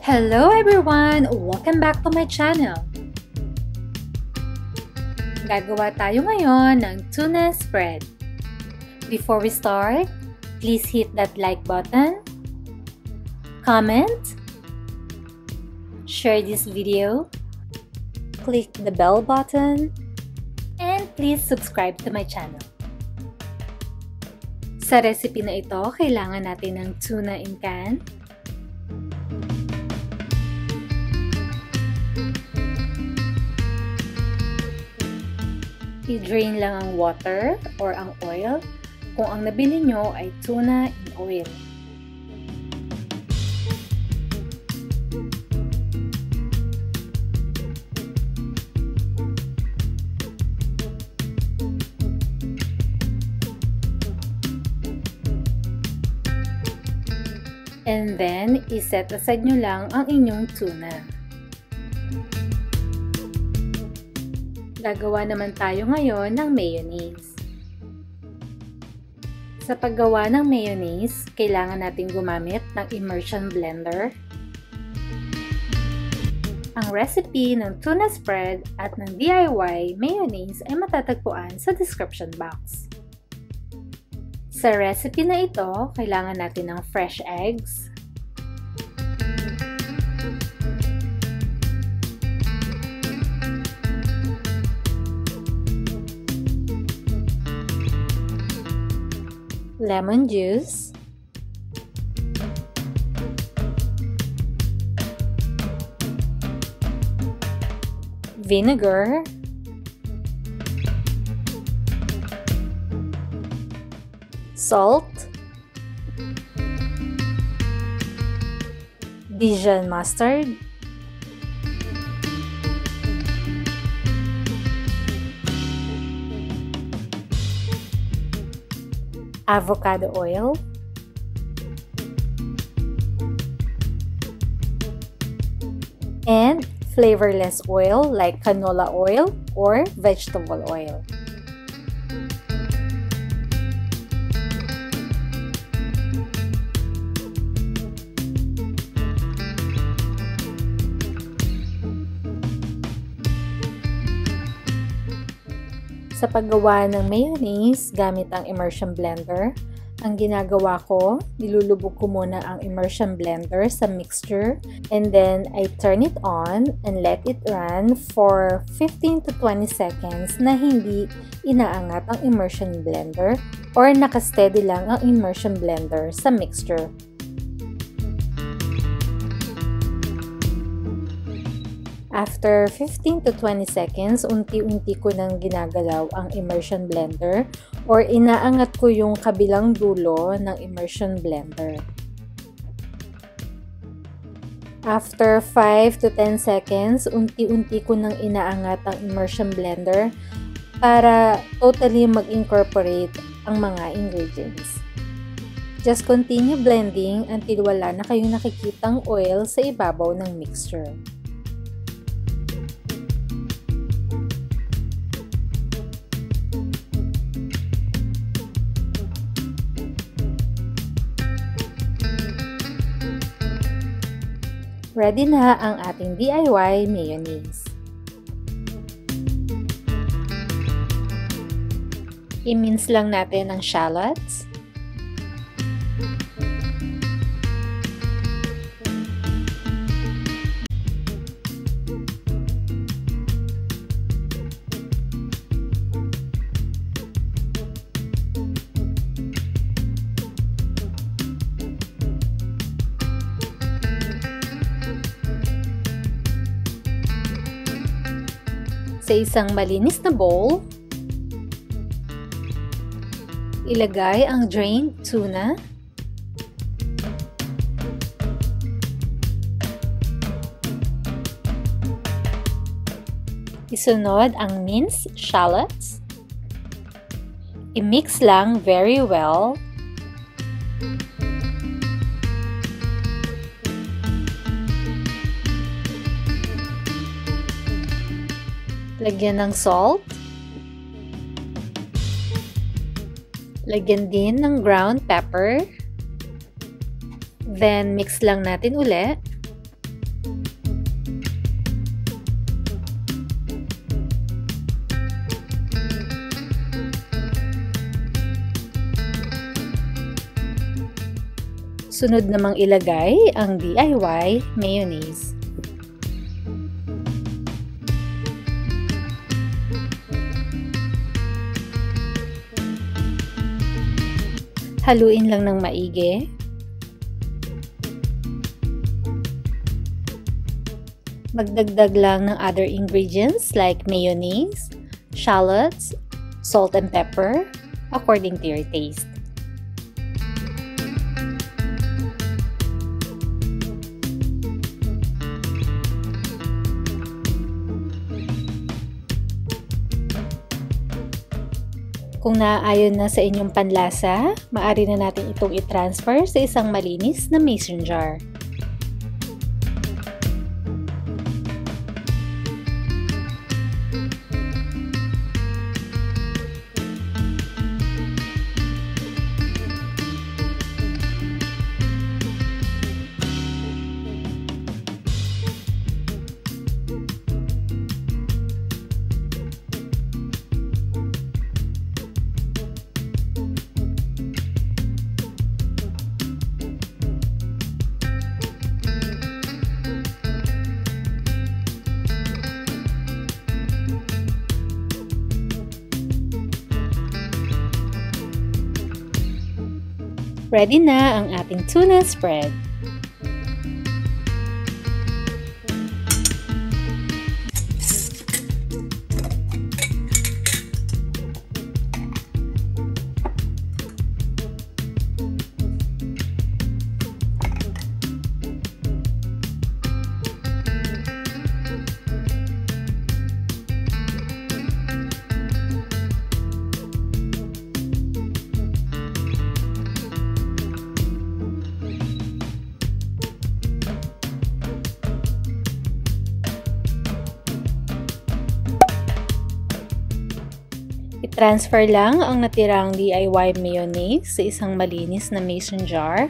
Hello everyone! Welcome back to my channel. Gagawa tayo ngayon ng tuna spread. Before we start, please hit that like button, comment, share this video, click the bell button, and please subscribe to my channel. Sa recipe na ito, kailangan natin ng tuna in can, i-drain lang ang water or ang oil kung ang nabili nyo ay tuna in oil. And then, iset aside nyo lang ang inyong tuna. Gagawa naman tayo ngayon ng mayonnaise. Sa paggawa ng mayonnaise, kailangan natin gumamit ng immersion blender. Ang recipe ng tuna spread at ng DIY mayonnaise ay matatagpuan sa description box. Sa recipe na ito, kailangan natin ng fresh eggs, lemon juice, vinegar, salt, Dijon mustard, avocado oil, and flavorless oil like canola oil or vegetable oil. Sa paggawa ng mayonnaise gamit ang immersion blender, ang ginagawa ko, nilulubog ko muna ang immersion blender sa mixture and then I turn it on and let it run for 15 to 20 seconds na hindi inaangat ang immersion blender or nakasteady lang ang immersion blender sa mixture. After 15 to 20 seconds, unti-unti ko nang ginagalaw ang immersion blender or inaangat ko yung kabilang dulo ng immersion blender. After 5 to 10 seconds, unti-unti ko nang inaangat ang immersion blender para totally mag-incorporate ang mga ingredients. Just continue blending until wala na kayong nakikitang oil sa ibabaw ng mixture. Ready na ang ating DIY mayonnaise. I-mince lang natin ang shallots. Sa isang malinis na bowl, ilagay ang drained tuna, isunod ang minced shallots, i-mix lang very well, lagyan ng salt, lagyan din ng ground pepper, then mix lang natin ulit. Sunod namang ilagay ang DIY mayonnaise. Haluin lang ng maigi. Magdagdag lang ng other ingredients like mayonnaise, shallots, salt and pepper according to your taste. Kung naaayon na sa inyong panlasa, maaari na natin itong i-transfer sa isang malinis na mason jar. Ready na ang ating tuna spread. I-transfer lang ang natirang DIY mayonnaise sa isang malinis na mason jar.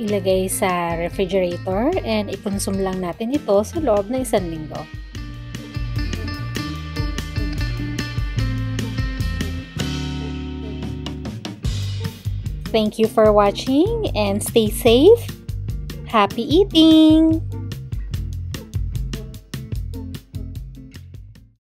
Ilagay sa refrigerator and ikonsum lang natin ito sa loob ng 1 linggo. Thank you for watching and stay safe. Happy eating!